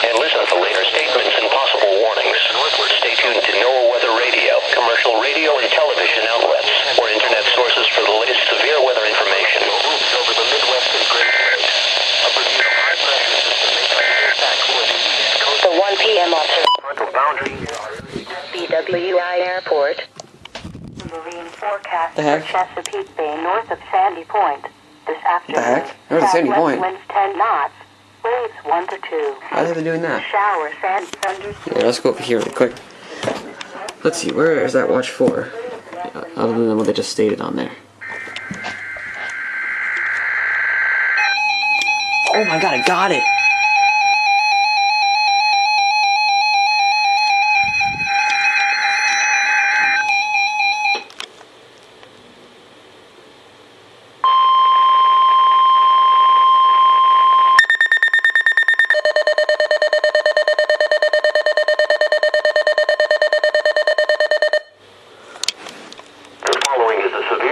and listen for later statements and possible warnings. Stay tuned to NOAA Weather Radio, commercial radio and television outlets, or internet sources for the latest severe weather information. Over the Midwest and Great Lakes. A Bermuda high-pressure system may try to impact toward the east coast. The 1 p.m. Frontal boundary. BWI Airport. Marine forecast for Chesapeake Bay north of Sandy Point. This afternoon. The heck? North of Sandy Point? Winds 10 knots. Waves 1 to 2. Why are they doing that? Showers and thunderstorms. Yeah, let's go over here really quick. Let's see, where is that watch for? Other than what they just stated on there. Oh my god, I got it!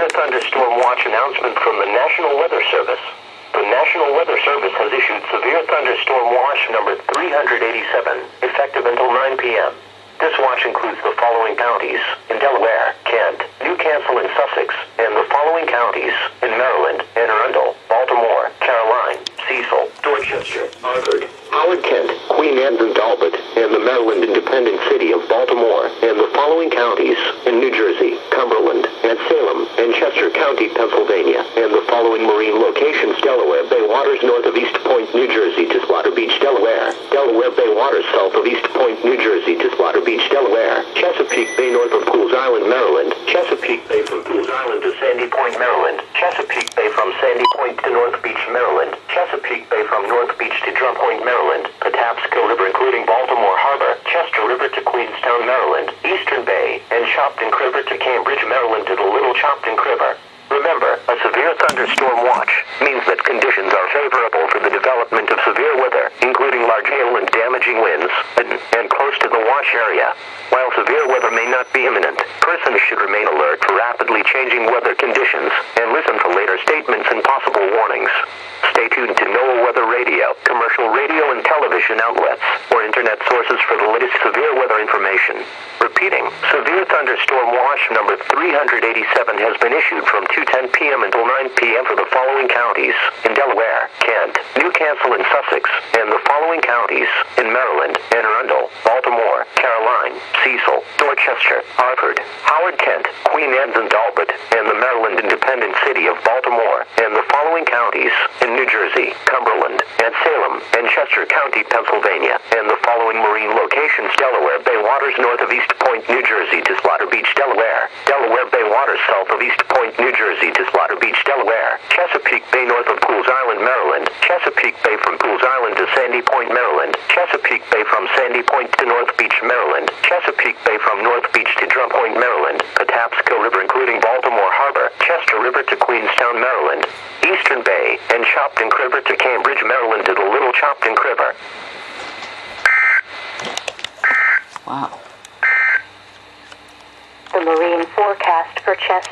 Thunderstorm watch announcement from the National Weather Service. The National Weather Service has issued severe thunderstorm watch number 387, effective until 9 p.m. This watch includes the following counties in Delaware, Kent, Newcastle and Sussex, and the following counties in Maryland and Arundel, Baltimore, Caroline, Cecil, Dorchester, Harford, Howard, Kent, Queen Anne and Talbot, and the Maryland independent city of Baltimore, and the following counties in New Jersey, Cumberland, and Salem, and Chester County, Pennsylvania, and the following marine locations: Delaware Bay waters north of East Point, New Jersey to Slaughter Beach, Delaware; Delaware Bay waters south of East Point, New Jersey to Slaughter Beach, Delaware; Chesapeake Bay north of Pools Island, Maryland; Chesapeake Bay from Pools Island to Sandy Point, Maryland; Chesapeake Bay from Sandy Point to North Beach, Maryland; Chesapeake Bay from North Beach to Drum Point, Maryland; Patapsco River including Baltimore Harbor; Chester River to Queenstown, Maryland; Eastern Bay and Choptank River to Cambridge, Maryland to the Little Choptank River. Remember, a severe thunderstorm watch means that conditions are favorable for the development of severe weather, including large hail and damaging winds, and close to the watch area. While severe weather may not be imminent, persons should remain alert for rapidly changing weather conditions and listen for later statements and possible warnings. Stay tuned to NOAA Weather Radio, commercial radio and television outlets, or internet sources for the latest severe weather information. Repeating, severe thunderstorm watch number 387 has been issued from 2:10 p.m. until 9 p.m. for the following counties in Delaware, Kent, Newcastle and Sussex, and the following counties in Maryland and Arundel, Baltimore, Caroline, Cecil, Dorchester, Harford, Howard, Kent, Queen Anne and Talbot, and the Maryland independent city of Baltimore, and the following counties in New Jersey, Cumberland, and Salem, and Chester County, Pennsylvania, and the following marine locations: Delaware Bay waters north of East Point, New Jersey to Slaughter Beach, Delaware; Delaware Bay waters south of East Point, New Jersey to Slaughter Beach, Delaware; Chesapeake Bay north of Pools Island, Maryland; Chesapeake Bay from Pools Island to Sandy Point, Maryland; Chesapeake Bay from Sandy Point to North Beach, Maryland; Chesapeake Bay from North Beach to Drum Point, Maryland; Patapsco River including Baltimore Harbor; Chester River to Queenstown, Maryland; Eastern Bay and Choptank River to Cambridge, Maryland to the Little Choptank River. Wow. The marine forecast for Chesapeake.